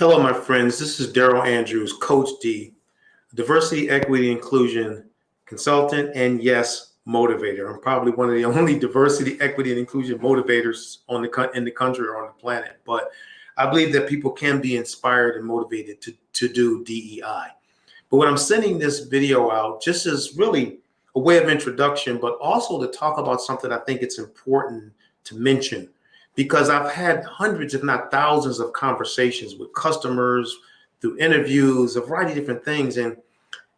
Hello, my friends. This is Daryl Andrews, Coach D, diversity, equity, inclusion consultant, and yes, motivator. I'm probably one of the only diversity, equity, and inclusion motivators in the country or on the planet. But I believe that people can be inspired and motivated to do DEI. But when I'm sending this video out, just as really a way of introduction, but also to talk about something I think it's important to mention, because I've had hundreds, if not thousands, of conversations with customers through interviews, a variety of different things. And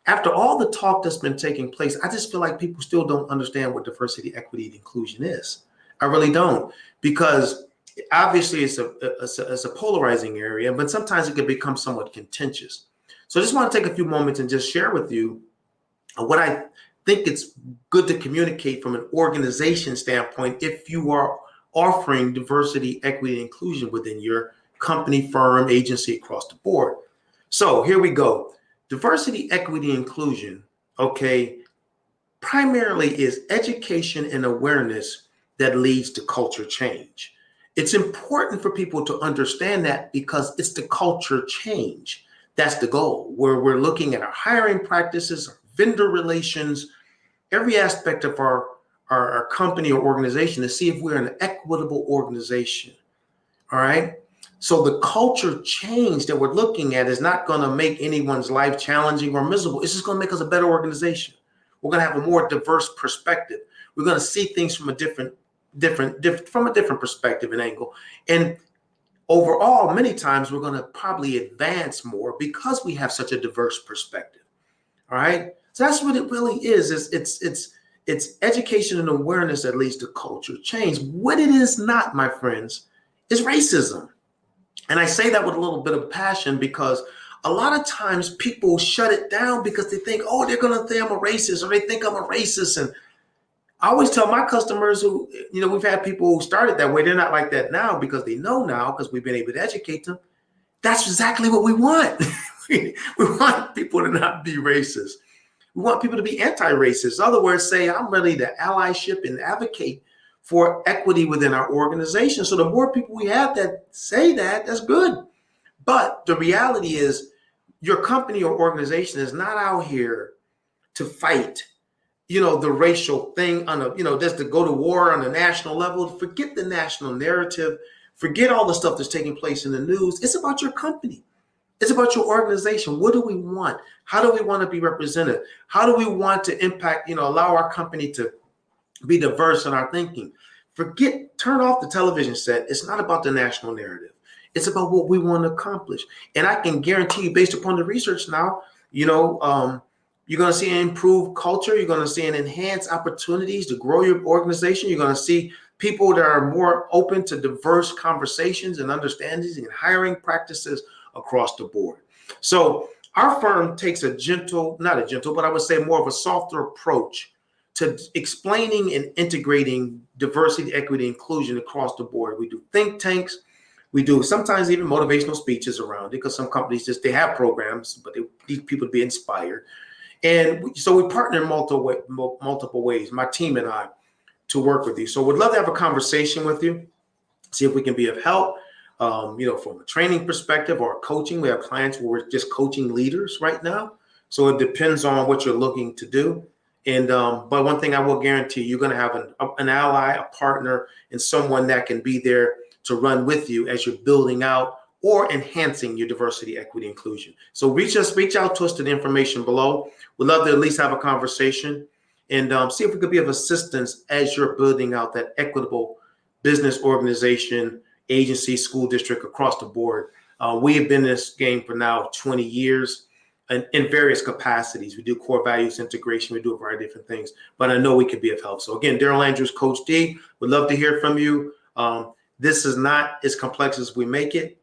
after all the talk that's been taking place, I just feel like people still don't understand what diversity, equity, and inclusion is. I really don't, because obviously it's a polarizing area, but sometimes it can become somewhat contentious. So I just want to take a few moments and just share with you what I think it's good to communicate from an organization standpoint if you are offering diversity, equity, and inclusion within your company, firm, agency across the board. So here we go. Diversity, equity, inclusion, okay, primarily is education and awareness that leads to culture change. It's important for people to understand that because it's the culture change. That's the goal, where we're looking at our hiring practices, our vendor relations, every aspect of our company or organization to see if we're an equitable organization. All right. So the culture change that we're looking at is not going to make anyone's life challenging or miserable. It's just going to make us a better organization. We're going to have a more diverse perspective. We're going to see things from a different perspective and angle. And overall, many times we're going to probably advance more because we have such a diverse perspective. All right. So that's what it really is. It's education and awareness that leads to culture change. What it is not, my friends, is racism. And I say that with a little bit of passion because a lot of times people shut it down because they think, oh, they're going to think I'm a racist or they think I'm a racist. And I always tell my customers who, we've had people who started that way. They're not like that now because they know now because we've been able to educate them. That's exactly what we want. We want people to not be racist. We want people to be anti-racist. In other words, say, I'm ready to allyship and advocate for equity within our organization. So the more people we have that say that, that's good. But the reality is your company or organization is not out here to fight, the racial thing on just to go to war on a national level. Forget the national narrative. Forget all the stuff that's taking place in the news. It's about your company. It's about your organization. What do we want? How do we want to be represented? How do we want to impact, allow our company to be diverse in our thinking? Turn off the television set. It's not about the national narrative. It's about what we want to accomplish. And I can guarantee you, based upon the research now, you're going to see an improved culture. You're going to see an enhanced opportunities to grow your organization. You're going to see people that are more open to diverse conversations and understandings and hiring practices across the board. So our firm takes not a gentle, but I would say more of a softer approach to explaining and integrating diversity, equity, inclusion across the board. We do think tanks. We do sometimes even motivational speeches around it because some companies they have programs, but they need people to be inspired. And so we partner in multiple ways, my team and I, to work with you. So we'd love to have a conversation with you, see if we can be of help. From a training perspective or coaching, we have clients where we're just coaching leaders right now. So it depends on what you're looking to do. And but one thing I will guarantee, you're going to have an ally, a partner, and someone that can be there to run with you as you're building out or enhancing your diversity, equity, inclusion. So reach out to us to the information below. We'd love to at least have a conversation and see if we could be of assistance as you're building out that equitable business organization, agency, school district across the board. We have been in this game for now 20 years and in various capacities. We do core values integration. We do a variety of different things, but I know we can be of help. So again, Daryl Andrews, Coach D, would love to hear from you. This is not as complex as we make it,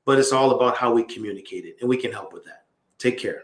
but it's all about how we communicate it, and we can help with that. Take care.